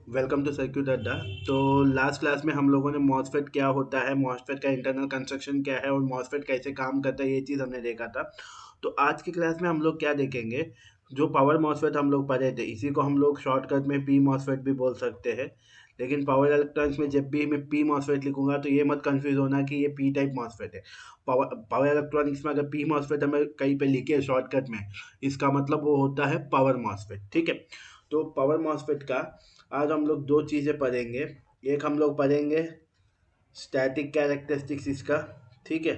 Welcome to circuit अड्डा। तो last class में हम लोगों ने मॉसफेट क्या होता है, मॉसफेट का इंटरनल कंस्ट्रक्शन क्या है और मॉसफेट कैसे काम करता है, ये चीज़ हमने देखा था। तो आज की क्लास में हम लोग क्या देखेंगे, जो पावर मॉसफेट हम लोग पढ़े थे, इसी को हम लोग शॉर्टकट में पी मॉसफेट भी बोल सकते हैं। लेकिन पावर इलेक्ट्रॉनिक्स में जब भी मैं पी मॉसफेट लिखूंगा तो ये मत कंफ्यूज होना कि ये पी टाइप मॉसफेट है। पावर इलेक्ट्रॉनिक्स में अगर पी मॉसफेट हमें कहीं पे लिखे शॉर्टकट में, इसका मतलब वो होता है पावर मॉसफेट। ठीक है। तो पावर मॉसफेट का आज हम लोग दो चीज़ें पढ़ेंगे। एक हम लोग पढ़ेंगे स्टैटिक कैरेक्टरिस्टिक्स इसका। ठीक है।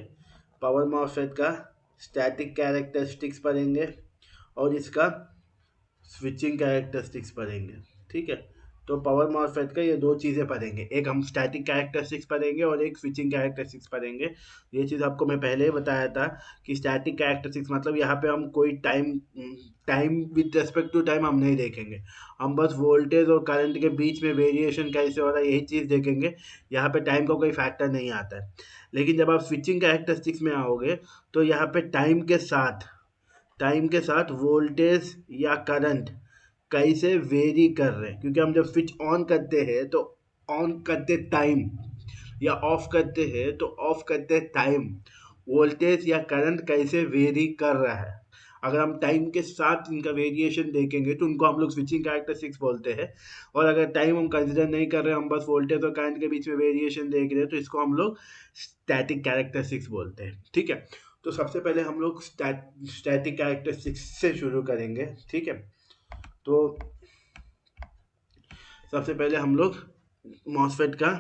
पावर मॉसफेट का स्टैटिक कैरेक्टरिस्टिक्स पढ़ेंगे और इसका स्विचिंग कैरेक्टरिस्टिक्स पढ़ेंगे। ठीक है। तो पावर मॉसफेट का ये दो चीज़ें पढ़ेंगे, एक हम स्टैटिक कैरेक्टरिस्टिक्स पढ़ेंगे और एक स्विचिंग कैरेक्टरिस्टिक्स पढ़ेंगे। ये चीज़ आपको मैं पहले ही बताया था कि स्टैटिक कैरेक्टरिस्टिक्स मतलब यहाँ पे हम कोई time time with respect to time हम नहीं देखेंगे। हम बस वोल्टेज और करंट के बीच में वेरिएशन कैसे हो रहा है यही चीज़ देखेंगे। यहाँ पे टाइम का कोई फैक्टर नहीं आता है। लेकिन जब आप स्विचिंग कैरेक्टरिस्टिक्स में आओगे तो यहाँ पे टाइम के साथ वोल्टेज या करंट कैसे वेरी कर रहे हैं, क्योंकि हम जब स्विच ऑन करते हैं तो ऑन करते टाइम या ऑफ करते हैं तो ऑफ करते टाइम वोल्टेज या करंट कैसे वेरी कर रहा है। अगर हम टाइम के साथ इनका वेरिएशन देखेंगे तो उनको हम लोग स्विचिंग कैरेक्टरिस्टिक्स बोलते हैं। और अगर टाइम हम कंसिडर नहीं कर रहे, हम बस वोल्टेज और करंट के बीच में वेरिएशन देख रहे हैं तो इसको हम लोग स्टैटिक कैरेक्टरिस्टिक्स बोलते हैं। ठीक है। तो सबसे पहले हम लोग स्टैटिक कैरेक्टरिस्टिक्स से शुरू करेंगे। ठीक है। तो सबसे पहले हम लोग मॉसफेट का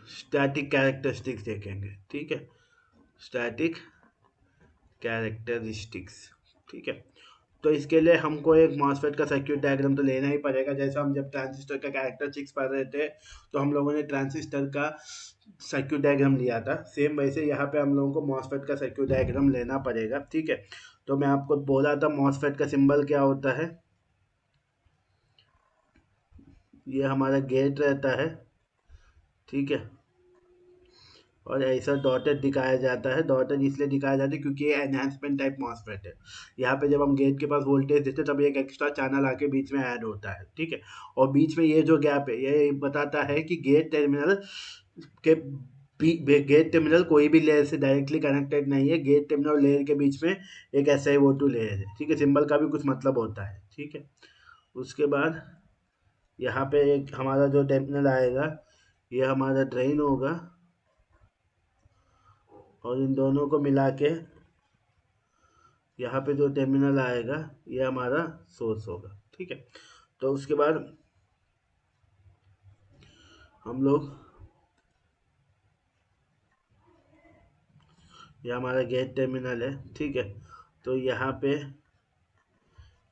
स्टैटिक कैरेक्टरिस्टिक्स देखेंगे। ठीक है। Static characteristics. ठीक है। तो इसके लिए हमको एक मॉसफेट का सर्क्यूट डायग्राम तो लेना ही पड़ेगा। जैसा हम जब ट्रांजिस्टर का कैरेक्टरिस्टिक्स पढ़ रहे थे तो हम लोगों ने ट्रांजिस्टर का सर्क्यूट डायग्राम लिया था, सेम वैसे यहाँ पे हम लोगों को मॉसफेट का सर्क्यूट डायग्राम लेना पड़ेगा। ठीक है। तो मैं आपको बोला था मॉसफेट का सिंबल क्या होता है। ये हमारा गेट रहता है। ठीक है। और ऐसा डॉटेड दिखाया जाता है। डॉटेड इसलिए दिखाया जाता है क्योंकि ये एनहांसमेंट टाइप मॉसफेट है। यहाँ पे जब हम गेट के पास वोल्टेज देते हैं तब एक एक्स्ट्रा चैनल आके बीच में ऐड होता है। ठीक है। और बीच में ये जो गैप है ये बताता है कि के गेट टर्मिनल कोई भी लेयर से डायरेक्टली कनेक्टेड नहीं है। गेट टर्मिनल और लेयर के बीच में एक SiO2 लेयर है। ठीक है। सिंबल का भी कुछ मतलब होता है। ठीक है। उसके बाद यहाँ पे एक हमारा जो टर्मिनल आएगा ये हमारा ड्रेन होगा और इन दोनों को मिला के यहाँ पे जो टर्मिनल आएगा ये हमारा सोर्स होगा। ठीक है। तो उसके बाद हम लोग ये हमारा गेट टर्मिनल है। ठीक है। तो यहाँ पे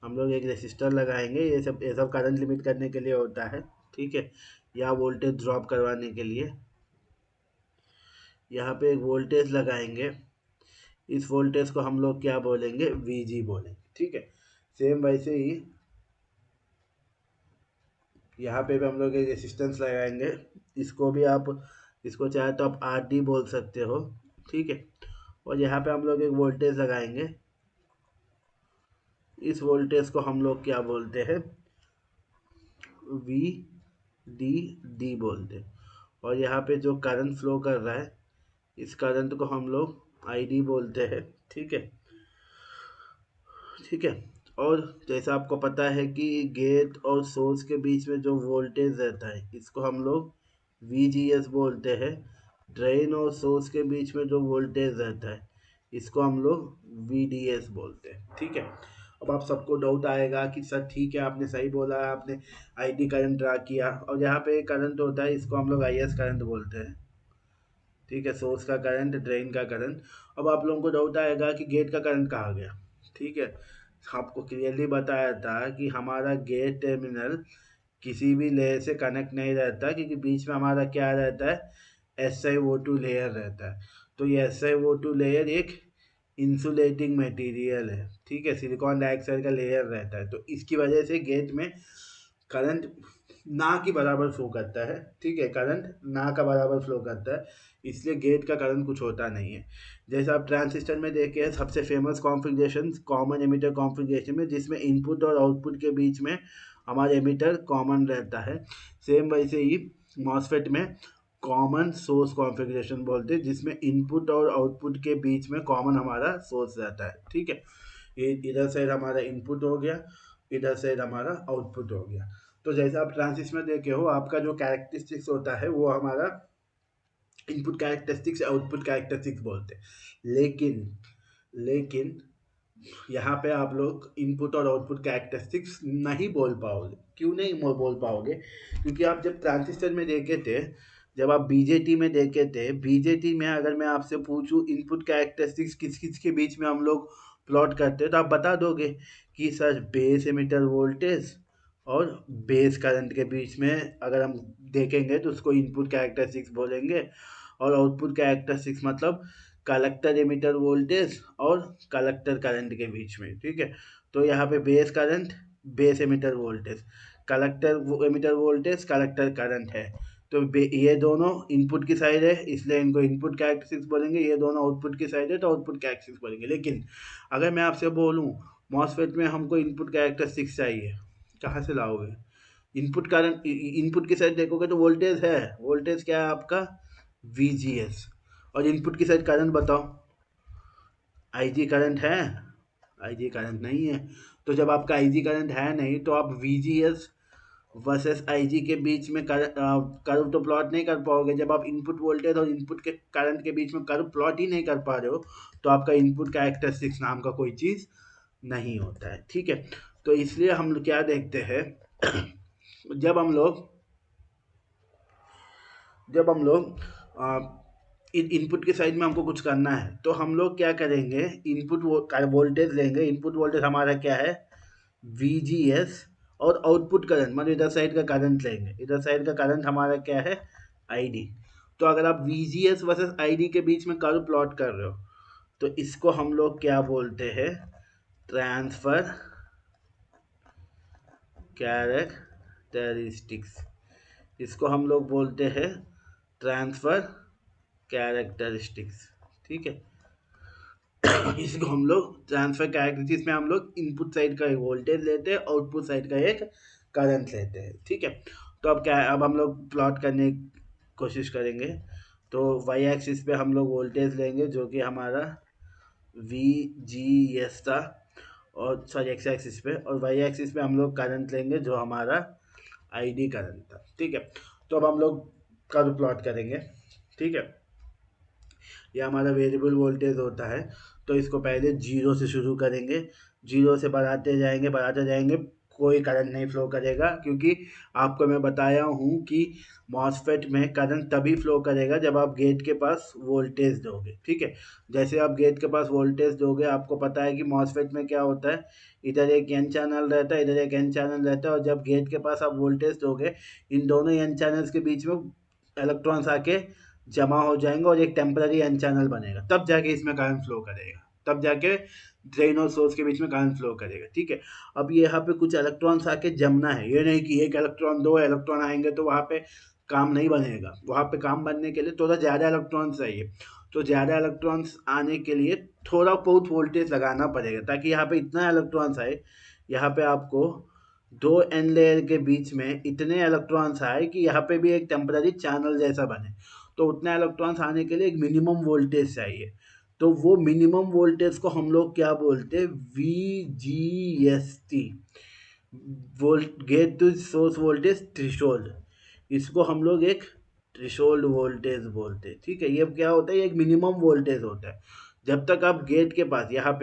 हम लोग एक रेसिस्टर लगाएंगे। ये सब करंट लिमिट करने के लिए होता है। ठीक है। या वोल्टेज ड्रॉप करवाने के लिए यहाँ पे एक वोल्टेज लगाएंगे। इस वोल्टेज को हम लोग क्या बोलेंगे, VG बोलेंगे। ठीक है। सेम वैसे ही यहाँ पे भी हम लोग एक रेसिस्टेंस लगाएंगे। इसको भी आप इसको चाहे तो आप RD बोल सकते हो। ठीक है। और यहाँ पे हम लोग एक वोल्टेज लगाएंगे। इस वोल्टेज को हम लोग क्या बोलते हैं, VDD बोलते हैं। और यहाँ पे जो करंट फ्लो कर रहा है इस करंट को हम लोग ID बोलते हैं। ठीक है। ठीक है। और जैसा आपको पता है कि गेट और सोर्स के बीच में जो वोल्टेज रहता है इसको हम लोग VGS बोलते हैं। ड्रेन और सोर्स के बीच में जो वोल्टेज रहता है इसको हम लोग VDS बोलते हैं। ठीक है। अब आप सबको डाउट आएगा कि सर ठीक है आपने सही बोला, आपने ID करंट ड्रा किया और यहाँ पे करंट होता है इसको हम लोग IS करंट बोलते हैं। ठीक है। सोर्स का करंट, ड्रेन का करंट। अब आप लोगों को डाउट आएगा कि गेट का करंट कहाँ गया। ठीक है। आपको क्लियरली बताया था कि हमारा गेट टर्मिनल किसी भी लेयर से कनेक्ट नहीं रहता, क्योंकि बीच में हमारा क्या रहता है, SiO2 लेयर रहता है। तो ये SiO2 लेयर एक इंसुलेटिंग मटेरियल है। ठीक है। सिलिकॉन डाइऑक्साइड का लेयर रहता है तो इसकी वजह से गेट में करंट ना के बराबर फ्लो करता है। ठीक है। करंट ना का बराबर फ्लो करता है। इसलिए गेट का करंट कुछ होता नहीं है। जैसे आप ट्रांजिस्टर में देखे सबसे famous configuration common emitter configuration में, जिसमें इनपुट और आउटपुट के बीच में हमारा एमिटर कॉमन रहता है। सेम वैसे ही मॉसफेट में कॉमन सोर्स कॉन्फ़िगरेशन बोलते हैं, जिसमें इनपुट और आउटपुट के बीच में कॉमन हमारा सोर्स रहता है। ठीक है, ये इधर साइड हमारा इनपुट हो गया, इधर साइड हमारा आउटपुट हो गया। तो जैसे आप ट्रांजिस्टर में देखे हो, आपका जो कैरेक्टरिस्टिक्स होता है वो हमारा इनपुट कैरेक्टरिस्टिक्स आउटपुट कैरेक्टरिस्टिक्स बोलते हैं। लेकिन यहाँ पे आप लोग इनपुट और आउटपुट कैरेक्टरिस्टिक्स नहीं बोल पाओगे। क्यों नहीं बोल पाओगे? क्योंकि आप जब ट्रांजिस्टर में देखे थे, जब आप बीजेटी में देखे थे, बीजेटी में अगर मैं आपसे पूछूं इनपुट कैरेक्टरिस्टिक्स किस किस के बीच में हम लोग प्लॉट करते हैं, तो आप बता दोगे कि सर बेस एमिटर वोल्टेज और बेस करंट के बीच में अगर हम देखेंगे तो उसको इनपुट कैरेक्टरिस्टिक्स बोलेंगे, और आउटपुट कैरेक्टरिस्टिक्स मतलब कलेक्टर एमिटर वोल्टेज और कलेक्टर करंट के बीच में। ठीक है, तो यहाँ पे base current, base emitter voltage, collector emitter voltage, collector current है। तो ये दोनों इनपुट की साइड है, इसलिए इनको इनपुट कैरेक्टरिस्टिक्स बोलेंगे। ये दोनों आउटपुट की साइड है तो आउटपुट कैरेक्टरिस्टिक्स बोलेंगे। लेकिन अगर मैं आपसे बोलूँ मॉसफेट में हमको इनपुट कैरेक्टरिस्टिक्स चाहिए, कहाँ से लाओगे? इनपुट करंट, इनपुट की साइड देखोगे तो वोल्टेज है, वोल्टेज क्या है आपका? VGS। और इनपुट की साइड करंट बताओ, IG करंट है? IG करंट नहीं है। तो जब आपका IG करंट है नहीं, तो आप VGS वर्सेस IG के बीच में कर्व तो प्लॉट नहीं कर पाओगे। जब आप इनपुट वोल्टेज और इनपुट के करंट के बीच में कर्व प्लॉट ही नहीं कर पा रहे हो, तो आपका इनपुट कैरेक्टरिस्टिक्स नाम का कोई चीज़ नहीं होता है। ठीक है, तो इसलिए हम लोग क्या देखते हैं जब हम लोग इनपुट की साइड में हमको कुछ करना है, तो हम लोग क्या करेंगे, इनपुट वोल्टेज लेंगे। इनपुट वोल्टेज हमारा क्या है? VGS। और आउटपुट करंट मतलब इधर साइड का करंट लेंगे, इधर साइड का करंट हमारा क्या है? ID। तो अगर आप VGS वर्सेस ID के बीच में कर्व प्लॉट कर रहे हो, तो इसको हम लोग क्या बोलते हैं? Transfer characteristics. इसको हम लोग बोलते हैं ट्रांसफर कैरेक्टरिस्टिक्स। ठीक है, इसको हम लोग ट्रांसफर कैरेक्टरिस्टिक्स में हम लोग इनपुट साइड का एक वोल्टेज लेते हैं, आउटपुट साइड का एक करंट लेते हैं। ठीक है, तो अब क्या है, अब हम लोग प्लॉट करने की कोशिश करेंगे। तो वाई एक्सिस पे हम लोग वोल्टेज लेंगे जो कि हमारा VGS था, और सॉरी एक्स एक्सिस पे, और वाई एक्सिस पे हम लोग करंट लेंगे जो हमारा ID करंट था। ठीक है, तो अब हम लोग कर्व प्लॉट करेंगे। ठीक है, ये हमारा वेरिएबल वोल्टेज होता है, तो इसको पहले जीरो से शुरू करेंगे, जीरो से बढ़ाते जाएंगे, कोई करंट नहीं फ्लो करेगा, क्योंकि आपको मैं बताया हूँ कि मॉसफेट में करंट तभी फ्लो करेगा जब आप गेट के पास वोल्टेज दोगे। ठीक है, जैसे आप गेट के पास वोल्टेज दोगे, आपको पता है कि मॉसफेट में क्या होता है, इधर एक एन चैनल रहता है, इधर एक एन चैनल रहता है, और जब गेट के पास आप वोल्टेज दोगे, इन दोनों एन चैनल्स के बीच में इलेक्ट्रॉन्स आके जमा हो जाएंगे और एक टेम्पररी एन चैनल बनेगा, तब जाके इसमें करंट फ्लो करेगा, तब जाके ड्रेन और सोर्स के बीच में करंट फ्लो करेगा। ठीक है, अब ये यहाँ पे कुछ इलेक्ट्रॉन्स आके जमना है, ये नहीं कि एक इलेक्ट्रॉन दो इलेक्ट्रॉन आएंगे तो वहाँ पे काम नहीं बनेगा। वहाँ पे काम बनने के लिए थोड़ा ज़्यादा इलेक्ट्रॉन्स चाहिए, तो ज़्यादा इलेक्ट्रॉन्स आने के लिए थोड़ा बहुत वोल्टेज लगाना पड़ेगा, ताकि यहाँ पे इतना इलेक्ट्रॉन्स आए, यहाँ पे आपको दो एन लेयर के बीच में इतने इलेक्ट्रॉन्स आए कि यहाँ पे भी एक टेम्पररी चैनल जैसा बने। तो उतना इलेक्ट्रॉन्स आने के लिए एक मिनिमम वोल्टेज चाहिए, तो वो मिनिमम वोल्टेज को हम लोग क्या बोलते हैं? VGST, volt gate to source voltage threshold. इसको हम लोग एक थ्रेशोल्ड वोल्टेज बोलते हैं। ठीक है, ये क्या होता है? ये एक मिनिमम वोल्टेज होता है। जब तक आप गेट के पास यहाँ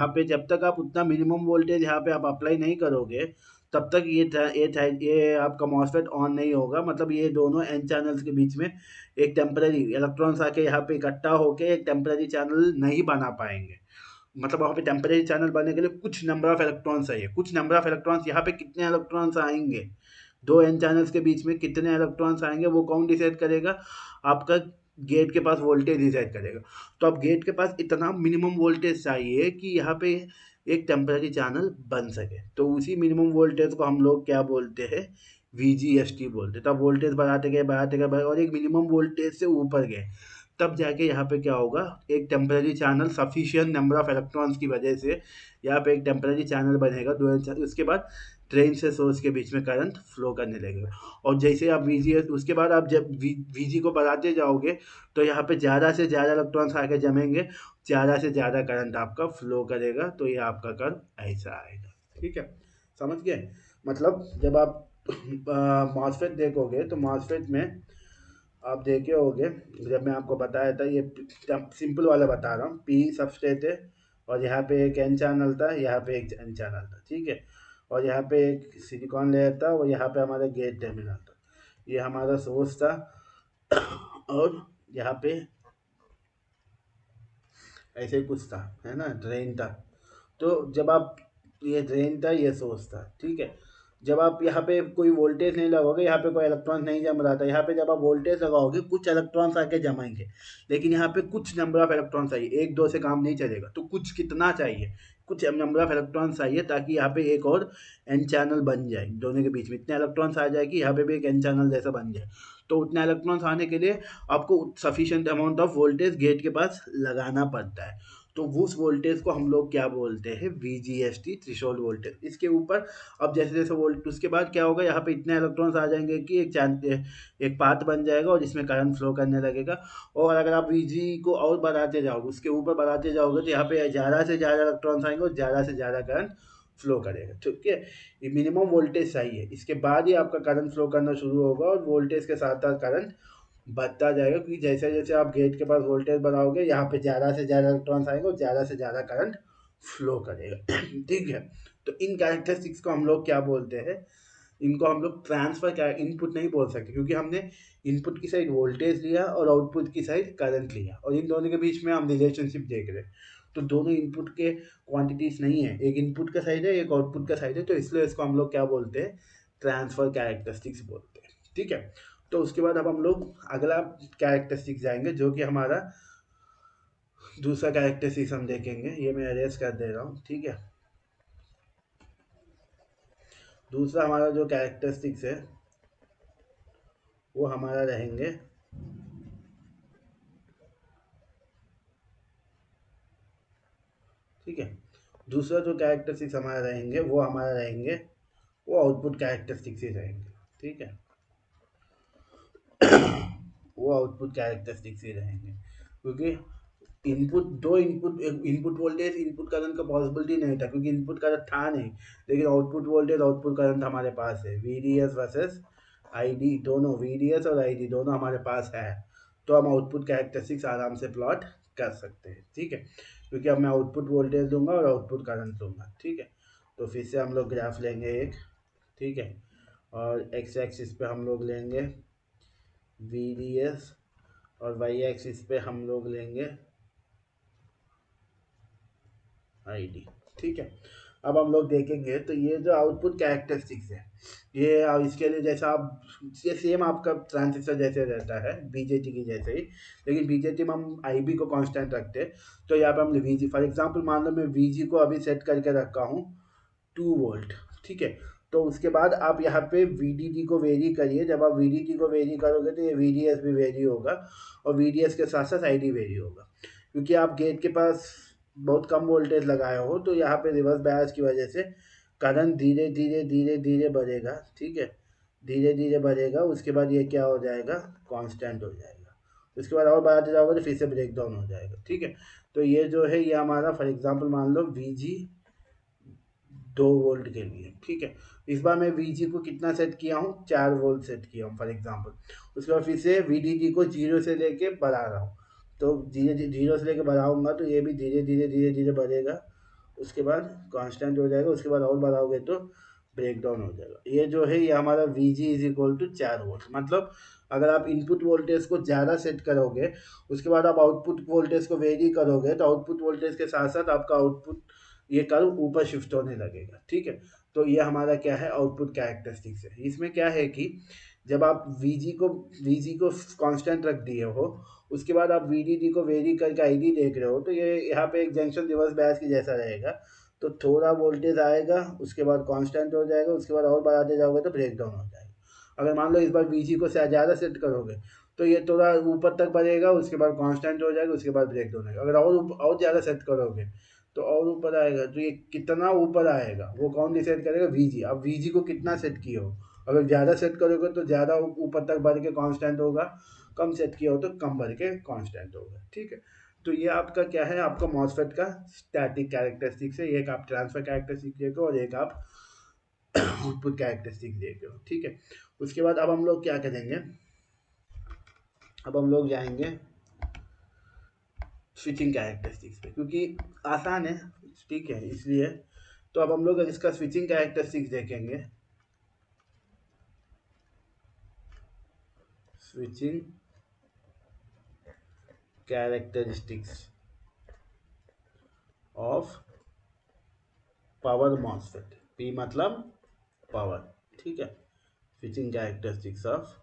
पे जब तक आप उतना मिनिमम वोल्टेज यहाँ पे आप अप्लाई नहीं करोगे, तब तक ये आपका मॉसफेट ऑन नहीं होगा। मतलब ये दोनों एन चैनल्स के बीच में एक टेम्पररी इलेक्ट्रॉन्स आके यहाँ पे इकट्ठा होके एक टेम्पररी चैनल नहीं बना पाएंगे। मतलब वहाँ पे टेम्पररी चैनल बनने के लिए कुछ नंबर ऑफ इलेक्ट्रॉन्स चाहिए, कुछ नंबर ऑफ इलेक्ट्रॉन्स। यहाँ पे कितने इलेक्ट्रॉन्स आएंगे, दो एन चैनल्स के बीच में कितने इलेक्ट्रॉन्स आएंगे, वो कौन डिसाइड करेगा? आपका गेट के पास वोल्टेज डिसाइड करेगा। तो अब गेट के पास इतना मिनिमम वोल्टेज चाहिए कि यहाँ पे एक टेम्पररी चैनल बन सके, तो उसी मिनिमम वोल्टेज को हम लोग क्या बोलते हैं? VGST बोलते, तब वोल्टेज बढ़ाते गए और एक मिनिमम वोल्टेज से ऊपर गए, तब जाके यहाँ पे क्या होगा, एक temporary channel sufficient number of electrons की वजह से यहाँ पे एक टेम्पररी चैनल बनेगा, उसके बाद ड्रेन से सोर्स के बीच में करंट फ्लो करने लगेगा। और जैसे आप VGS, उसके बाद आप जब VG को बढ़ाते जाओगे तो यहाँ पे ज़्यादा से ज़्यादा इलेक्ट्रॉन्स आके जमेंगे, ज़्यादा से ज़्यादा करंट आपका फ्लो करेगा, तो ये आपका कर्व ऐसा आएगा। ठीक है, समझ गए? मतलब जब आप मॉसफेट देखोगे तो मॉसफेट में आप देखे होगे, जब मैं आपको बताया था, ये सिंपल वाला बता रहा हूँ, पी सबस्ट्रेट है और यहाँ पे एक एन चैनल था, यहाँ पे एक एन चैनल था, ठीक है, और यहाँ पे एक सिलिकॉन लेयर था और यहाँ पे हमारा गेट टर्मिनल था, ये हमारा सोर्स था और यहाँ पे ऐसे ही कुछ था, है ना, ड्रेन था। तो जब आप, ये ड्रेन था, ये सोर्स था, ठीक है, जब आप यहाँ पे कोई वोल्टेज नहीं लगाओगे, यहाँ पे कोई इलेक्ट्रॉन नहीं जम रहा था, यहाँ पे जब आप वोल्टेज लगाओगे कुछ इलेक्ट्रॉन्स आके जमाएंगे, लेकिन यहाँ पे कुछ नंबर ऑफ इलेक्ट्रॉन्स चाहिए, एक दो से काम नहीं चलेगा, तो कुछ कितना चाहिए, कुछ नंबर ऑफ इलेक्ट्रॉन्स चाहिए ताकि यहाँ पे एक और एन चैनल बन जाए, दोनों के बीच में इतने इलेक्ट्रॉन्स आ जाए कि यहाँ पे भी एक एन चैनल जैसा बन जाए। तो उतना इलेक्ट्रॉन्स आने के लिए आपको sufficient amount of voltage gate के पास लगाना पड़ता है, तो उस वोल्टेज को हम लोग क्या बोलते हैं, VGST थ्रेशोल्ड वोल्टेज। इसके ऊपर अब जैसे जैसे वोल्ट, उसके बाद क्या होगा, यहाँ पे इतने इलेक्ट्रॉन्स आ जाएंगे कि एक पाथ बन जाएगा और जिसमें करंट फ्लो करने लगेगा। और अगर आप VG को और बढ़ाते जाओगे, उसके ऊपर बढ़ाते जाओगे, तो यहाँ पे ज़्यादा से ज़्यादा इलेक्ट्रॉन्स आएंगे और ज़्यादा से ज़्यादा करंट फ्लो करेगा, ठीक है। ये मिनिमम वोल्टेज चाहिए, इसके बाद ही आपका करंट फ्लो करना शुरू होगा और वोल्टेज के साथ साथ करंट बढ़ता जाएगा, क्योंकि जैसे जैसे आप गेट के पास वोल्टेज बढ़ाओगे, यहाँ पे ज़्यादा से ज़्यादा इलेक्ट्रॉन्स आएंगे और ज़्यादा से ज़्यादा करंट फ्लो करेगा ठीक है। तो इन कैरेक्टरिस्टिक्स को हम लोग क्या बोलते हैं, इनको हम लोग ट्रांसफर क्या, इनपुट नहीं बोल सकते, क्योंकि हमने इनपुट की साइड वोल्टेज लिया और आउटपुट की साइड करंट लिया, और इन दोनों के बीच में हम रिलेशनशिप देख रहे हैं। तो दोनों इनपुट के क्वांटिटीज नहीं है, एक इनपुट का साइड है, एक आउटपुट का साइड है, तो इसलिए इसको हम लोग क्या बोलते हैं, ट्रांसफर कैरेक्टरिस्टिक्स बोलते हैं, ठीक है। तो उसके बाद अब हम लोग अगला कैरेक्टरिस्टिक्स जाएंगे, जो कि हमारा दूसरा कैरेक्टरिस्टिक्स हम देखेंगे, ये मैं अरेज कर दे रहा हूँ, ठीक है। दूसरा हमारा जो कैरेक्टरिस्टिक्स है वो हमारा रहेंगे, ठीक है, दूसरा जो कैरेक्टरिस्टिक्स हमारा रहेंगे वो हमारा रहेंगे, वो आउटपुट कैरेक्टरिस्टिक्स ही रहेंगे, ठीक है वो आउटपुट कैरेक्टरिस्टिक्स ही रहेंगे, क्योंकि इनपुट, दो input, input voltage input current का पॉसिबिलिटी नहीं था, क्योंकि इनपुट करंट था नहीं, लेकिन आउटपुट वोल्टेज आउटपुट करंट हमारे पास है, VDS वर्सेस ID, दोनों VDS और ID दोनों हमारे पास है, तो हम आउटपुट कैरेक्टरिस्टिक्स आराम से प्लॉट कर सकते हैं, ठीक है, क्योंकि अब मैं आउटपुट वोल्टेज दूंगा और आउटपुट करंट दूंगा, ठीक है। तो फिर से हम लोग ग्राफ लेंगे एक, ठीक है, और एक्स एक्सिस पे हम लोग लेंगे VDS और वाई एक्सिस पे हम लोग लेंगे ID, ठीक है। अब हम लोग देखेंगे तो ये जो आउटपुट कैरेक्टरिस्टिक्स है, ये इसके लिए जैसा आप, ये सेम आपका ट्रांजिस्टर जैसे रहता है, BJT की जैसे ही, लेकिन BJT में हम IB को कांस्टेंट रखते हैं। तो यहाँ पे हम VG, फॉर एग्जांपल मान लो मैं VG को अभी सेट करके रखा हूँ 2 वोल्ट, ठीक है। तो उसके बाद आप यहाँ पे VDD को वेरी करिए, जब आप VDD को वेरी करोगे तो ये VDS भी वेरी होगा और VDS के साथ साथ ID वेरी होगा, क्योंकि आप गेट के पास बहुत कम वोल्टेज लगाए हो, तो यहाँ पे रिवर्स बायस की वजह से करंट धीरे धीरे धीरे धीरे बढ़ेगा, ठीक है, धीरे धीरे बढ़ेगा, उसके बाद ये क्या हो जाएगा, कांस्टेंट हो जाएगा, उसके बाद और बढ़ाते जाओगे तो फिर से ब्रेक डाउन हो जाएगा, ठीक है। तो ये जो है, ये हमारा फॉर एग्जांपल मान लो VG 2 वोल्ट के लिए, ठीक है। इस बार मैं VG को कितना सेट किया हूँ, 4 वोल्ट सेट किया हूँ फॉर एग्जांपल। उसके बाद फिर से VDD को 0 से लेके बढ़ा रहा हूँ, तो धीरे 0 से लेके बढ़ाऊंगा तो ये भी धीरे धीरे धीरे धीरे बढ़ेगा, उसके बाद कांस्टेंट हो जाएगा, उसके बाद और बढ़ाओगे तो ब्रेक डाउन हो जाएगा। ये जो है, ये हमारा VG is equal to 4 volt, मतलब अगर आप इनपुट वोल्टेज को ज़्यादा सेट करोगे, उसके बाद आप आउटपुट वोल्टेज को वेरी करोगे, तो आउटपुट वोल्टेज के साथ साथ आपका आउटपुट, ये कर्व ऊपर शिफ्ट होने लगेगा, ठीक है। तो ये हमारा क्या है, आउटपुट कैरेक्टरिस्टिक्स है। इसमें क्या है कि जब आप VG को कांस्टेंट रख दिए हो, उसके बाद आप VDD को वेरी करके ID देख रहे हो, तो ये यहाँ पे एक जंक्शन रिवर्स बायस की जैसा रहेगा, तो थोड़ा वोल्टेज आएगा, उसके बाद कांस्टेंट हो जाएगा, उसके बाद और बढ़ाते जाओगे तो ब्रेक डाउन हो जाएगा। अगर मान लो इस बार वीजी को ज़्यादा सेट करोगे तो ये थोड़ा ऊपर तक बढ़ेगा, उसके बाद कांस्टेंट हो जाएगा, उसके बाद ब्रेक डाउन होगा। अगर और ज़्यादा सेट करोगे तो और ऊपर आएगा। तो ये कितना ऊपर आएगा वो कौन डिसाइड करेगा? वीजी। अब वीजी को कितना सेट किए हो, अगर ज़्यादा सेट करोगे तो ज़्यादा ऊपर तक बढ़ के कांस्टेंट होगा, कम सेट किया हो तो कम बढ़ के कांस्टेंट होगा। ठीक है, तो ये आपका क्या है, आपका मॉसफेट का स्टैटिक कैरेक्टरिस्टिक्स है। एक आप ट्रांसफर कैरेक्टरिस्टिक देख रहे हो और एक आप आउटपुट कैरेक्टरिस्टिक देख रहे हो। ठीक है, उसके बाद अब हम लोग क्या करेंगे, अब हम लोग जाएंगे स्विचिंग कैरेक्टरिस्टिक्स पे, क्योंकि आसान है। ठीक है, इसलिए तो अब हम लोग इसका स्विचिंग कैरेक्टरिस्टिक्स देखेंगे। Switching characteristics of power MOSFET. P मतलब पावर। ठीक है, switching characteristics of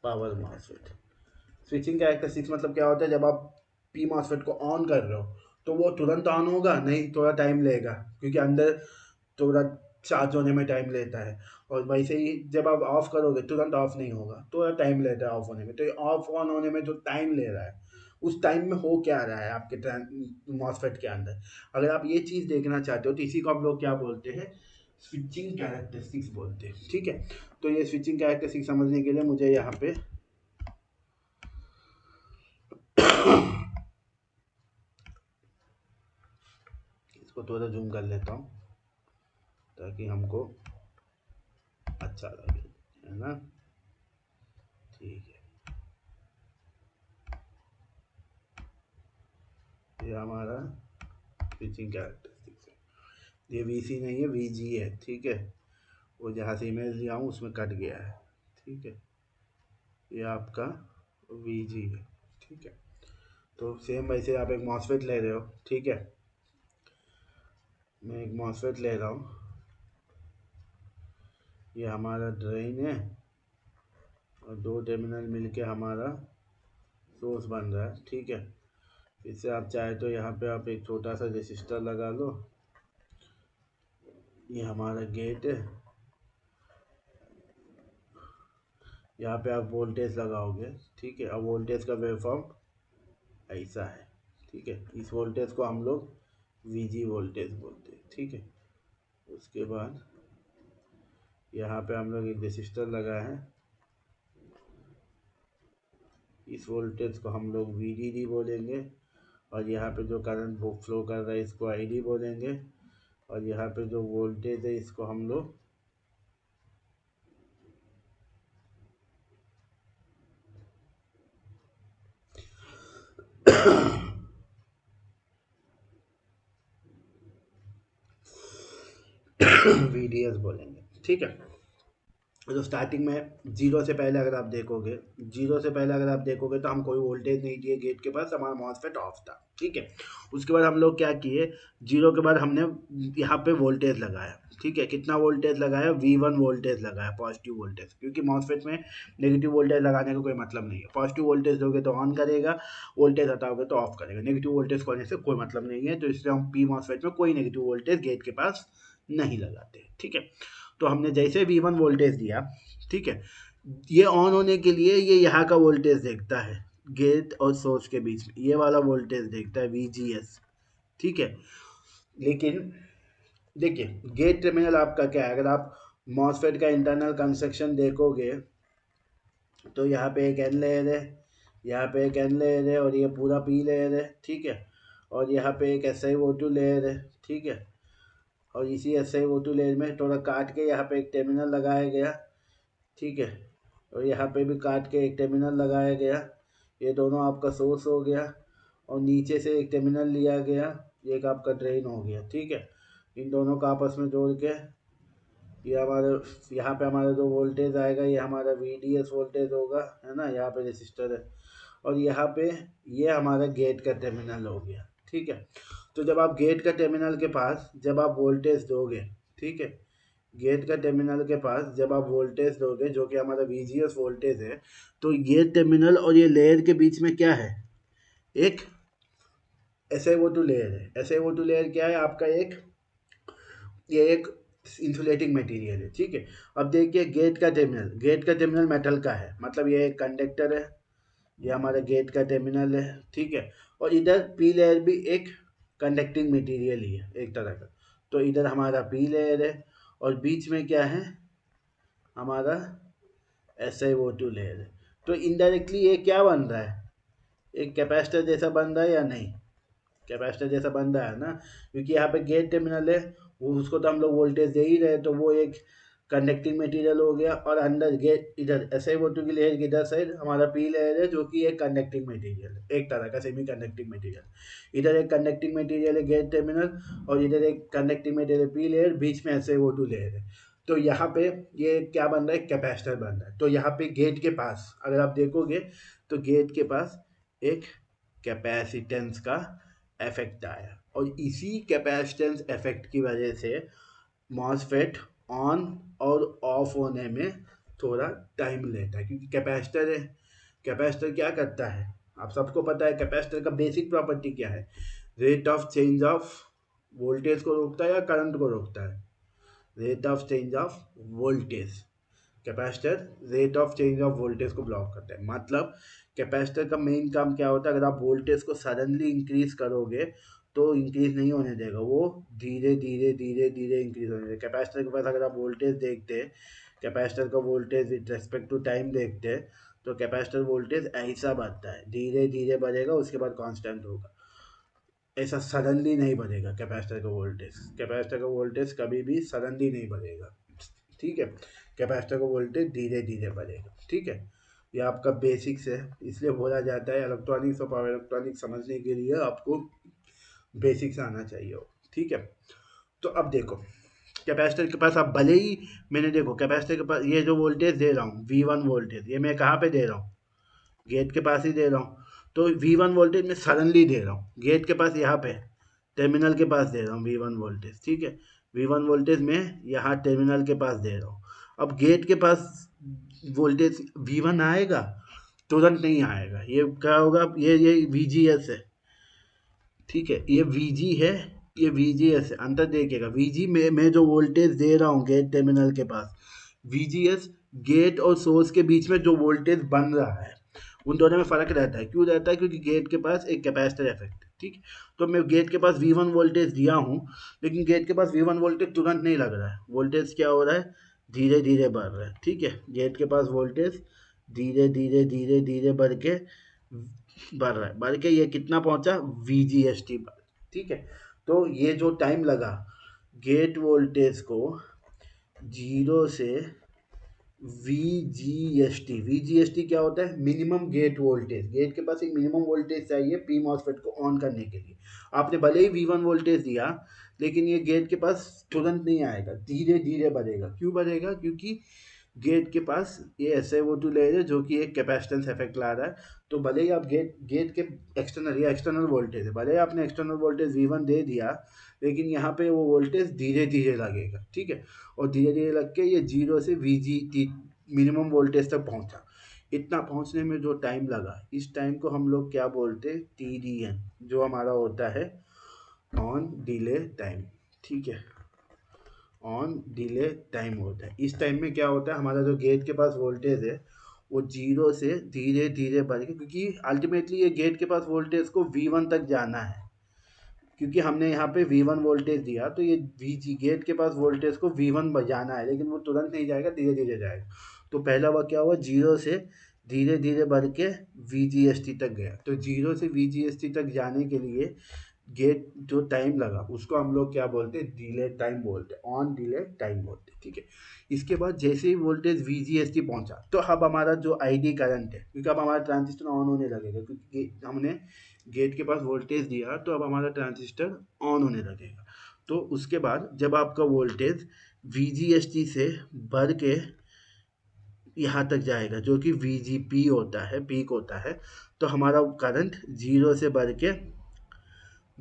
power MOSFET. Switching characteristics मतलब क्या होता है, जब आप पी मॉसफेट को ऑन कर रहे हो तो वो तुरंत ऑन होगा नहीं, थोड़ा टाइम लेगा, क्योंकि अंदर थोड़ा चार्ज होने में टाइम लेता है। और वैसे ही जब आप ऑफ करोगे तुरंत ऑफ नहीं होगा, थोड़ा टाइम लेता है ऑफ होने में। तो ये ऑफ ऑन होने में जो टाइम ले रहा है, उस टाइम में हो क्या रहा है आपके मॉसफेट के अंदर, अगर आप ये चीज़ देखना चाहते हो तो इसी को हम लोग क्या बोलते हैं, स्विचिंग कैरेक्टरिस्टिक्स बोलते हैं। ठीक है, तो ये स्विचिंग कैरेक्टरिस्टिक्स समझने के लिए मुझे यहाँ पे इसको थोड़ा जूम कर लेता हूँ ताकि हमको अच्छा लगे, है ना। ठीक है, ये हमारा स्विचिंग कैरेक्टरिस्टिक्स है। ये वीसी नहीं है, वीजी है। ठीक है, वो जहाँ से इमेज लिया हूँ उसमें कट गया है। ठीक है, ये आपका वीजी है। ठीक है, तो सेम वैसे आप एक मॉसफेट ले रहे हो। ठीक है, मैं एक मॉसफेट ले रहा हूँ, ये हमारा ड्रेन है और दो टर्मिनल मिलके हमारा सोर्स बन रहा है। ठीक है, इससे आप चाहे तो यहाँ पे आप एक छोटा सा रेसिस्टर लगा लो, ये हमारा गेट है, यहाँ पे आप वोल्टेज लगाओगे। ठीक है, अब वोल्टेज का वेवफॉर्म ऐसा है। ठीक है, इस वोल्टेज को हम लोग वीजी वोल्टेज बोलते हैं। ठीक है, उसके बाद यहाँ पे हम लोग एक रेसिस्टर लगाए हैं, इस वोल्टेज को हम लोग वीडीडी बोलेंगे, और यहाँ पे जो करंट फ्लो कर रहा है इसको आईडी बोलेंगे, और यहाँ पे जो वोल्टेज है इसको हम लोग वीडीएस बोलेंगे। ठीक है, तो स्टार्टिंग में जीरो से पहले अगर आप देखोगे, जीरो से पहले अगर आप देखोगे तो हम कोई वोल्टेज नहीं दिए गेट के पास, हमारा मॉसफेट ऑफ था। ठीक है, उसके बाद हम लोग क्या किए, जीरो के बाद हमने यहाँ पे वोल्टेज लगाया। ठीक है, कितना वोल्टेज लगाया, V1 वोल्टेज लगाया, पॉजिटिव वोल्टेज, क्योंकि मॉसफेट में नेगेटिव वोल्टेज लगाने का कोई मतलब नहीं है। पॉजिटिव वोल्टेज दोगे तो ऑन करेगा, वोल्टेज हटाओगे तो ऑफ करेगा। नेगेटिव वोल्टेज को होने से कोई मतलब नहीं है, तो इसलिए हम पी मॉसफेट में कोई नेगेटिव वोल्टेज गेट के पास नहीं लगाते। ठीक है, तो हमने जैसे V1 वोल्टेज दिया, ठीक है, ये ऑन होने के लिए ये यहाँ का वोल्टेज देखता है, गेट और सोर्स के बीच में ये वाला वोल्टेज देखता है, VGS। ठीक है, लेकिन देखिए गेट टर्मिनल आपका क्या है, अगर आप मॉसफेट का इंटरनल कंस्ट्रक्शन देखोगे तो यहाँ पे एक एन लेयर है, यहाँ पे एक एन लेयर है, और ये पूरा पी लेयर है। ठीक है, और यहाँ पे एक SiO2 लेयर है। ठीक है, और इसी SiO2 लेयर में थोड़ा काट के यहाँ पे एक टर्मिनल लगाया गया। ठीक है, और यहाँ पे भी काट के एक टर्मिनल लगाया गया, ये दोनों आपका सोर्स हो गया, और नीचे से एक टर्मिनल लिया गया, एक आपका ड्रेन हो गया। ठीक है, इन दोनों को आपस में जोड़ के ये हमारे यहाँ पे हमारा जो वोल्टेज आएगा ये हमारा VDS वोल्टेज होगा, है ना। यहाँ पे रेसिस्टर है, और यहाँ पे ये हमारा गेट का टर्मिनल हो गया। ठीक है, तो जब आप गेट का टर्मिनल के पास जब आप वोल्टेज दोगे, ठीक है, गेट का टर्मिनल के पास जब आप वोल्टेज दोगे जो कि हमारा VGS वोल्टेज है, तो ये टर्मिनल और ये लेयर के बीच में क्या है, एक SiO2 लेयर है। SiO2 लेयर क्या है आपका, एक ये एक इंसुलेटिंग मटेरियल है, ठीक है। अब देखिए गेट का टर्मिनल मेटल का है, मतलब ये एक कंडक्टर है, ये हमारा गेट का टर्मिनल है, ठीक है। और इधर पी लेयर भी एक कंडक्टिंग मटेरियल ही है एक तरह का। तो इधर हमारा पी लेयर है और बीच में क्या है हमारा SiO2 लेयर है। तो इनडायरेक्टली ये क्या बन रहा है, एक कैपेसिटर जैसा बन रहा है या नहीं, कैपेसिटर जैसा बन रहा है ना, क्योंकि यहाँ पे गेट टर्मिनल है, वो उसको तो हम लोग वोल्टेज दे ही रहे, तो वो एक कंडक्टिंग मटेरियल हो गया। और अंदर गेट इधर SiO2 की लेयर की इधर साइड हमारा पी लेयर है, जो कि एक कंडक्टिंग मटेरियल है, एक तरह का सेमी कंडक्टिंग मटेरियल। इधर एक कंडक्टिंग मटेरियल है गेट टर्मिनल, और इधर एक कंडक्टिंग मटेरियल पी लेयर, बीच में SiO2 लेयर है। तो यहाँ पे ये क्या बन रहा है, कैपेसिटर बन रहा है। तो यहाँ पे गेट के पास अगर आप देखोगे तो गेट के पास एक कैपेसिटेंस का इफेक्ट आया, और इसी कैपेसिटेंस इफेक्ट की वजह से मॉसफेट ऑन और ऑफ होने में थोड़ा टाइम लेता है, क्योंकि कैपेसिटर है। कैपेसिटर क्या करता है, आप सबको पता है कैपेसिटर का बेसिक प्रॉपर्टी क्या है, rate of change of voltage को रोकता है या करंट को रोकता है, rate of change of voltage. Capacitor rate of change of voltage को ब्लॉक करता है। मतलब कैपेसिटर का मेन काम क्या होता है, अगर आप वोल्टेज को सडनली इंक्रीज करोगे तो इंक्रीज नहीं होने देगा, वो धीरे धीरे धीरे धीरे इंक्रीज होने देगा। कैपेसिटर के पास अगर आप वोल्टेज देखते हैं, कैपेसिटर का voltage with respect to time देखते हैं, तो कैपेसिटर वोल्टेज ऐसा बढ़ता है, धीरे धीरे बढ़ेगा, उसके बाद कांस्टेंट होगा। ऐसा सडनली नहीं बढ़ेगा कैपेसिटर का वोल्टेज, कैपेसिटर का वोल्टेज कभी भी सडनली नहीं बढ़ेगा, ठीक है। कैपेसिटर का वोल्टेज धीरे धीरे बढ़ेगा, ठीक है। ये आपका बेसिक्स है, इसलिए बोला जाता है इलेक्ट्रॉनिक्स और पावर इलेक्ट्रॉनिक्स समझने के लिए आपको बेसिक्स आना चाहिए हो, ठीक है। तो अब देखो कैपेसिटर के पास आप भले ही, मैंने देखो कैपेसिटर के पास ये जो वोल्टेज दे रहा हूँ V1 वोल्टेज, ये मैं कहाँ पे दे रहा हूँ, गेट के पास ही दे रहा हूँ। तो V1 वोल्टेज मैं सडनली दे रहा हूँ गेट के पास, यहाँ पे टर्मिनल के पास दे रहा हूँ V1 वोल्टेज, ठीक है। V1 वोल्टेज मैं यहाँ टर्मिनल के पास दे रहा हूँ। अब गेट के पास वोल्टेज V1 आएगा, तुरंत नहीं आएगा, ये क्या होगा, ये VGS है, ठीक है, ये VG है, ये VGS है। अंतर देखिएगा, VG में मैं जो वोल्टेज दे रहा हूँ गेट टर्मिनल के पास, VGS गेट और सोर्स के बीच में जो वोल्टेज बन रहा है, उन दोनों में फ़र्क रहता है। क्यों रहता है, क्योंकि गेट के पास एक कैपेसिटर इफेक्ट है, ठीक है। तो मैं गेट के पास V1 वोल्टेज दिया हूँ, लेकिन गेट के पास V1 वोल्टेज तुरंत नहीं लग रहा है, वोल्टेज क्या हो रहा है, धीरे धीरे बढ़ रहा है, ठीक है। गेट के पास वोल्टेज धीरे धीरे धीरे धीरे बढ़ रहा है, बढ़ के ये कितना पहुंचा, VGST पर, ठीक है। तो ये जो टाइम लगा गेट वोल्टेज को जीरो से VGST क्या होता है, मिनिमम गेट वोल्टेज, गेट के पास एक मिनिमम वोल्टेज चाहिए पी मॉसफेट को ऑन करने के लिए। आपने भले ही V1 वोल्टेज दिया, लेकिन ये गेट के पास तुरंत नहीं आएगा, धीरे धीरे बढ़ेगा। क्यों बढ़ेगा, क्योंकि गेट के पास ये SiO2 लेयर है, जो कि एक कैपेसिटेंस इफेक्ट ला रहा है। तो भले ही आप गेट के एक्सटर्नल वोल्टेज है, भले ही आपने एक्सटर्नल वोल्टेज V1 दे दिया, लेकिन यहाँ पे वो वोल्टेज धीरे धीरे लगेगा, ठीक है। और धीरे धीरे लग के ये जीरो से VG मिनिमम वोल्टेज तक पहुँचा। इतना पहुँचने में जो टाइम लगा, इस टाइम को हम लोग क्या बोलते हैं, TDN, जो हमारा होता है ऑन डिले टाइम, ठीक है, ऑन डिले टाइम होता है। इस टाइम में क्या होता है, हमारा जो गेट के पास वोल्टेज है वो जीरो से धीरे धीरे बढ़ के, क्योंकि अल्टीमेटली ये गेट के पास वोल्टेज को V1 तक जाना है, क्योंकि हमने यहाँ पे V1 वोल्टेज दिया, तो ये VG गेट के पास वोल्टेज को V1 बजाना है, लेकिन वो तुरंत नहीं जाएगा, धीरे धीरे जाएगा। तो पहला वह क्या हुआ, जीरो से धीरे धीरे बढ़ के VGST तक गया। तो जीरो से VGST तक जाने के लिए गेट जो टाइम लगा उसको हम लोग क्या बोलते हैं, डिले टाइम बोलते हैं, ऑन डिले टाइम बोलते हैं, ठीक है। इसके बाद जैसे ही वोल्टेज VGST पहुंचा, तो अब हमारा जो ID करंट है, क्योंकि अब हमारा ट्रांजिस्टर ऑन होने लगेगा, क्योंकि हमने गेट के पास वोल्टेज दिया, तो अब हमारा ट्रांजिस्टर ऑन होने लगेगा। तो उसके बाद जब आपका वोल्टेज VGST से बढ़ के यहाँ तक जाएगा, जो कि VGP होता है, पीक होता है, तो हमारा करंट जीरो से बढ़ के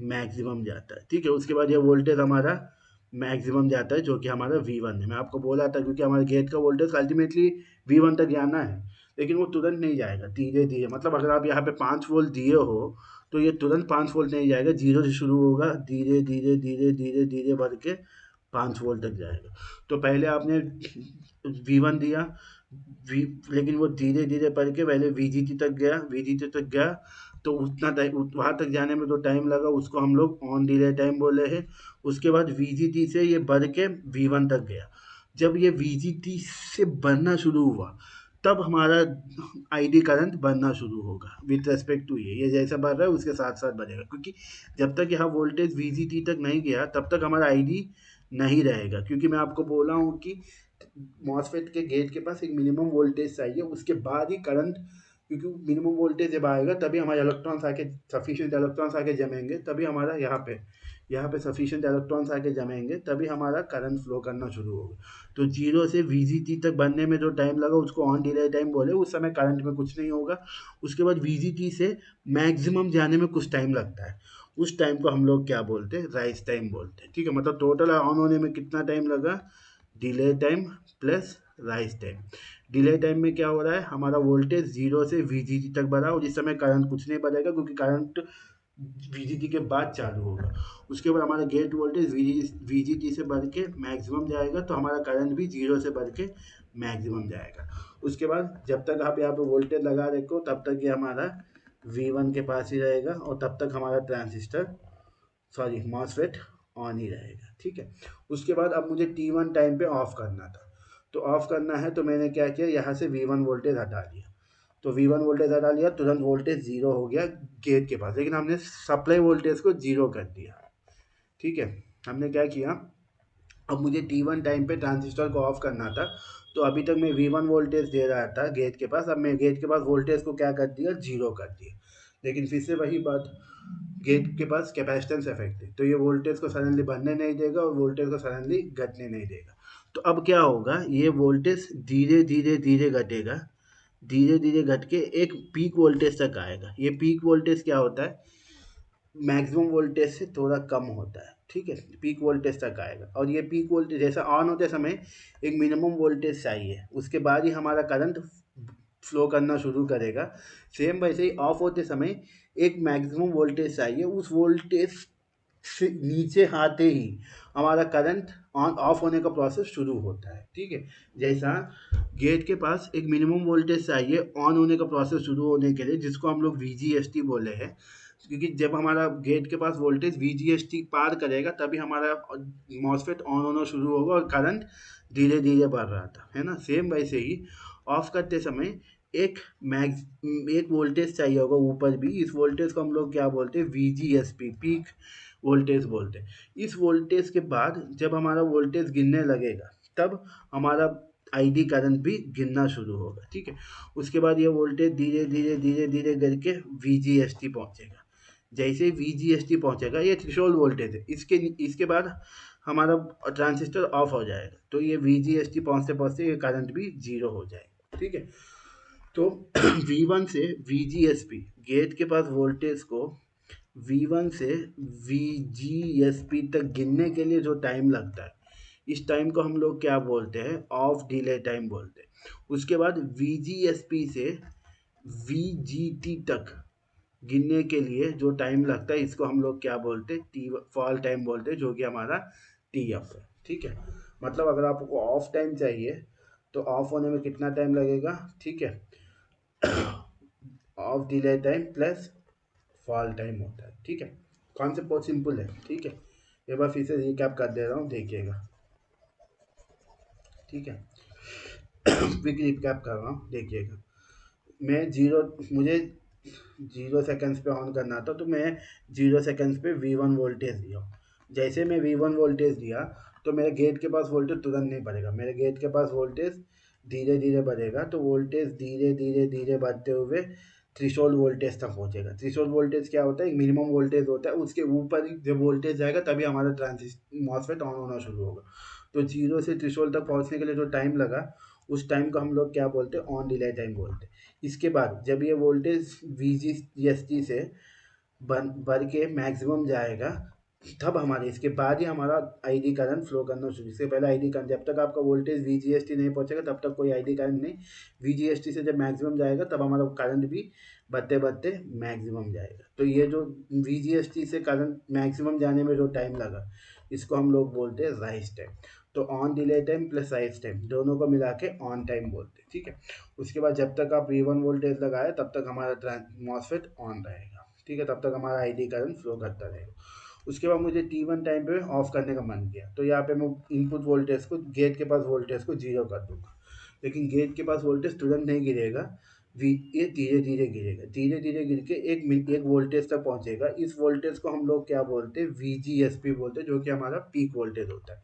मैक्सिमम जाता है, ठीक है। उसके बाद ये वोल्टेज हमारा मैक्सिमम जाता है, जो कि हमारा V1 है। मैं आपको बोला था, क्योंकि हमारे गेट का वोल्टेज अल्टीमेटली V1 तक जाना है, लेकिन वो तुरंत नहीं जाएगा, धीरे धीरे। मतलब अगर आप यहाँ पे 5 वोल्ट दिए हो, तो ये तुरंत 5 वोल्ट नहीं जाएगा, जीरो से शुरू होगा, धीरे धीरे धीरे धीरे धीरे बढ़ के 5 वोल्ट तक जाएगा। तो पहले आपने V1 दिया, वी लेकिन वो धीरे धीरे पढ़ के पहले VGT तक गया, VGT तक गया तो उतना टाइम वहाँ तक जाने में जो टाइम लगा उसको हम लोग ऑन डिले टाइम बोले हैं। उसके बाद VGT से ये बढ़ के V1 तक गया। जब ये VGT से बढ़ना शुरू हुआ तब हमारा आईडी करंट बढ़ना शुरू होगा विथ रेस्पेक्ट टू ये जैसा बढ़ रहा है उसके साथ साथ बढ़ेगा, क्योंकि जब तक यहाँ वोल्टेज VGT तक नहीं गया तब तक हमारा आईडी नहीं रहेगा। क्योंकि मैं आपको बोला हूँ कि मॉसफेट के गेट के पास एक मिनिमम वोल्टेज चाहिए, उसके बाद ही करंट, क्योंकि मिनिमम वोल्टेज जब आएगा तभी हमारे इलेक्ट्रॉन्स आके सफिशिएंट इलेक्ट्रॉन्स आके जमेंगे, तभी हमारा यहाँ पे सफिशिएंट इलेक्ट्रॉन्स आके जमेंगे, तभी हमारा करंट फ्लो करना शुरू होगा। तो 0 से VGT तक बनने में जो टाइम लगा उसको ऑन डिले टाइम बोले। उस समय करंट में कुछ नहीं होगा। उसके बाद VGT से मैक्सिमम जाने में कुछ टाइम लगता है, उस टाइम को हम लोग क्या बोलते हैं, राइज टाइम बोलते हैं। ठीक है, मतलब टोटल ऑन होने में कितना टाइम लगा, delay time plus rise time. Delay time में क्या हो रहा है, हमारा वोल्टेज 0 से VGT तक बढ़ा और इस समय करंट कुछ नहीं बढ़ेगा क्योंकि करंट VGT के बाद चालू होगा। उसके बाद हमारा गेट वोल्टेज VGT से बढ़ के मैक्सिमम जाएगा तो हमारा करंट भी 0 से बढ़ के मैक्सिमम जाएगा। उसके बाद जब तक आप यहाँ पे वोल्टेज लगा रखो तब तक ये हमारा V1 के पास ही रहेगा और तब तक हमारा मॉसफेट ऑन ही रहेगा। ठीक है, उसके बाद अब मुझे T1 टाइम पे ऑफ करना था। तो ऑफ करना है तो मैंने क्या किया, यहाँ से V1 वोल्टेज हटा लिया। तो V1 वोल्टेज हटा लिया, तुरंत वोल्टेज 0 हो गया गेट के पास, लेकिन हमने सप्लाई वोल्टेज को 0 कर दिया। ठीक है, हमने क्या किया, अब मुझे T1 टाइम पे ट्रांजिस्टर को ऑफ करना था। तो अभी तक मैं V1 वोल्टेज दे रहा था गेट के पास, अब मैं गेट के पास वोल्टेज को क्या कर दिया, 0 कर दिया। लेकिन फिर से वही बात, गेट के पास कैपेसिटेंस इफेक्ट है तो ये वोल्टेज को सडनली बढ़ने नहीं देगा और वोल्टेज को सडनली घटने नहीं देगा। तो अब क्या होगा, ये वोल्टेज धीरे धीरे धीरे घटेगा, धीरे धीरे घट के एक पीक वोल्टेज तक आएगा। ये पीक वोल्टेज क्या होता है, मैक्सिमम वोल्टेज से थोड़ा कम होता है। ठीक है, पीक वोल्टेज तक आएगा और ये पीक वोल्टेज जैसा ऑन होते समय एक मिनिमम वोल्टेज चाहिए, उसके बाद ही हमारा करंट फ्लो करना शुरू करेगा। सेम वैसे ही ऑफ होते समय एक मैक्सिमम वोल्टेज चाहिए, उस वोल्टेज से नीचे आते ही हमारा करंट ऑन ऑफ होने का प्रोसेस शुरू होता है। ठीक है, जैसा गेट के पास एक मिनिमम वोल्टेज चाहिए ऑन होने का प्रोसेस शुरू होने के लिए, जिसको हम लोग VGST बोले हैं, क्योंकि जब हमारा गेट के पास वोल्टेज VGST पार करेगा तभी हमारा मॉसफेट ऑन होना शुरू होगा और करंट धीरे धीरे बढ़ रहा था, है ना। सेम वैसे ही ऑफ करते समय एक एक वोल्टेज चाहिए होगा ऊपर भी, इस वोल्टेज को हम लोग क्या बोलते हैं, VGSP, पीक वोल्टेज बोलते हैं। इस वोल्टेज के बाद जब हमारा वोल्टेज गिरने लगेगा तब हमारा आईडी करंट भी गिरना शुरू होगा। ठीक है, उसके बाद ये वोल्टेज धीरे धीरे धीरे धीरे करके VGST पहुंचेगा। जैसे VGST पहुंचेगा, ये थ्रेशोल्ड वोल्टेज है, इसके बाद हमारा ट्रांजिस्टर ऑफ हो जाएगा। तो ये VGST पहुंचते पहुंचते ये करंट भी 0 हो जाएगा। ठीक है, तो V1 से VGSP गेट के पास वोल्टेज को V1 से VGSP तक गिनने के लिए जो टाइम लगता है, इस टाइम को हम लोग क्या बोलते हैं, ऑफ डिले टाइम बोलते हैं। उसके बाद VGSP से VGT तक गिनने के लिए जो टाइम लगता है इसको हम लोग क्या बोलते हैं, टी फॉल टाइम बोलते हैं, जो कि हमारा TF है। ठीक है, मतलब अगर आपको ऑफ टाइम चाहिए तो ऑफ होने में कितना टाइम लगेगा, ठीक है, of delay time plus fall time होता है। ठीक है, कॉन्सेप्ट बहुत सिंपल है। ठीक है, एक बार फिर से रिकैप कर दे रहा हूँ, देखिएगा। ठीक है, क्विक रिकैप कर रहा हूँ, देखिएगा। मुझे 0 सेकेंड्स पे ऑन करना था तो मैं 0 सेकेंड्स पे V1 वोल्टेज दिया। जैसे मैं V1 वोल्टेज दिया तो मेरे गेट के पास वोल्टेज तुरंत नहीं बढ़ेगा, मेरे गेट के पास वोल्टेज धीरे धीरे बढ़ेगा। तो वोल्टेज धीरे धीरे धीरे बढ़ते हुए थ्रेशोल्ड वोल्टेज तक पहुंचेगा। थ्रेशोल्ड वोल्टेज क्या होता है, एक मिनिमम वोल्टेज होता है, उसके ऊपर जब वोल्टेज जाएगा तभी हमारा मॉसफेट ऑन होना शुरू होगा। तो 0 से थ्रेशोल्ड तक पहुंचने के लिए जो टाइम लगा उस टाइम को हम लोग क्या बोलते हैं, ऑन डिले टाइम बोलते हैं। इसके बाद जब ये वोल्टेज VGST से बढ़ के मैक्सिमम जाएगा तब हमारे इसके बाद ही हमारा आईडी करंट फ्लो करना शुरू। इससे पहले आईडी करंट, जब तक आपका वोल्टेज VGST नहीं पहुंचेगा तब तक कोई आईडी करंट नहीं। VGST से जब मैक्सिमम जाएगा तब हमारा करंट भी बढ़ते बढ़ते मैक्सिमम जाएगा। तो ये जो VGST से करंट मैक्सिमम जाने में जो टाइम लगा इसको हम लोग बोलते हैं राइज टाइम। तो on delay time plus rise time दोनों को मिला के ऑन टाइम बोलते हैं, ठीक है। उसके बाद जब तक आप V1 वोल्टेज लगाए तब तक हमारा मॉसफेट ऑन रहेगा, ठीक है, तब तक हमारा आईडी करंट फ्लो करता रहेगा। उसके बाद मुझे T1 टाइम पे ऑफ करने का मन किया, तो यहाँ पे मैं इनपुट वोल्टेज को, गेट के पास वोल्टेज को 0 कर दूंगा, लेकिन गेट के पास वोल्टेज तुरंत नहीं गिरेगा, ये धीरे धीरे गिरेगा, धीरे धीरे गिर के एक वोल्टेज तक पहुंचेगा। इस वोल्टेज को हम लोग क्या बोलते हैं, VGSP बोलते हैं, जो कि हमारा पीक वोल्टेज होता है।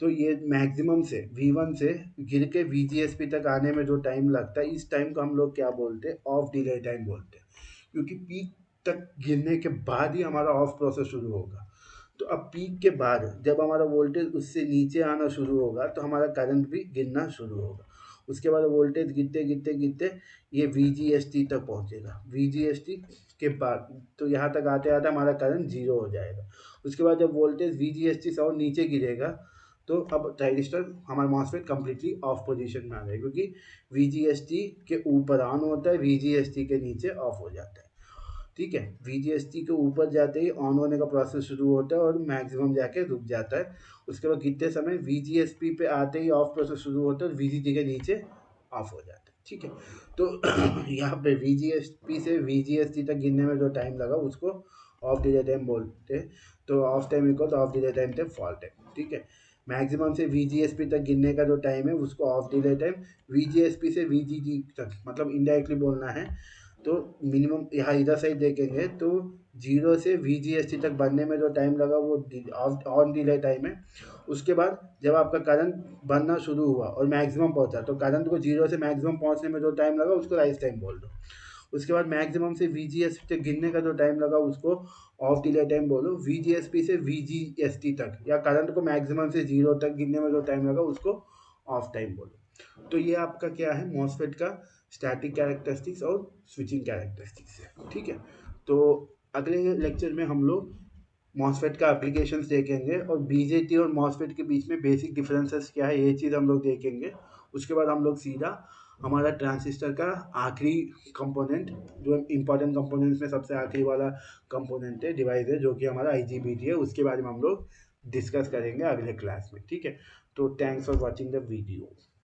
तो ये मैक्सिमम से V1 से गिर के VGSP तक आने में जो टाइम लगता है, इस टाइम को हम लोग क्या बोलते हैं, ऑफ डिले टाइम बोलते हैं, क्योंकि पीक तक गिरने के बाद ही हमारा ऑफ प्रोसेस शुरू होगा। तो अब पीक के बाद जब हमारा वोल्टेज उससे नीचे आना शुरू होगा तो हमारा करंट भी गिरना शुरू होगा। उसके बाद वोल्टेज गिरते गिरते गिरते ये VGST तक पहुंचेगा, VGST के बाद तो यहाँ तक आते आते हमारा करंट 0 हो जाएगा। उसके बाद जब वोल्टेज VGST से और नीचे गिरेगा तो अब ट्रांजिस्टर हमारा मॉसफेट कम्प्लीटली ऑफ पोजीशन में आ जाएगा, क्योंकि VGST के ऊपर ऑन होता है, VGST के नीचे ऑफ हो जाता है, ठीक है। VGST के ऊपर जाते ही ऑन होने का प्रोसेस शुरू होता है और मैक्सिमम जाके रुक जाता है। उसके बाद गिरते समय VGSP पे आते ही ऑफ प्रोसेस शुरू होता है और VGT के नीचे ऑफ हो जाता है, ठीक है। तो यहाँ पे VGSP से VGST तक गिरने में जो टाइम लगा उसको ऑफ डिले टाइम बोलते हैं। तो of time equal of delay time थे फॉल टाइम, ठीक है। मैक्सिमम से VGSP तक गिरने का जो टाइम है उसको ऑफ डिले टाइम, VGSP से VGT तक मतलब इनडायरेक्टली बोलना है तो मिनिमम यहाँ इधर साइड देखेंगे तो 0 से VGST तक बनने में जो टाइम लगा वो ऑन डिले टाइम है। उसके बाद जब आपका करंट बनना शुरू हुआ और मैक्सिमम पहुंचा तो करंट को 0 से मैक्सिमम पहुंचने में जो टाइम लगा उसको राइज टाइम बोल दो। उसके बाद मैक्सिमम से VGSP तक गिरने का जो टाइम लगा उसको ऑफ डिले टाइम बोलो। VGSP से VGST तक या करंट को मैक्सिमम से 0 तक गिरने में जो टाइम लगा उसको ऑफ टाइम बोलो। तो ये आपका क्या है, मॉसफेट का स्टैटिक कैरेक्टरिस्टिक्स और स्विचिंग कैरेक्टरिस्टिक्स है, ठीक है। तो अगले लेक्चर में हम लोग मॉसफेट का एप्लीकेशंस देखेंगे और BJT और मॉसफेट के बीच में बेसिक डिफरेंसेस क्या है ये चीज़ हम लोग देखेंगे। उसके बाद हम लोग सीधा हमारा ट्रांजिस्टर का आखिरी कंपोनेंट, जो इम्पोर्टेंट कंपोनेंट्स में सबसे आखिरी वाला कंपोनेंट है, डिवाइस है, जो कि हमारा IGBT है, उसके बारे में हम लोग डिस्कस करेंगे अगले क्लास में, ठीक है। तो thanks for watching the video.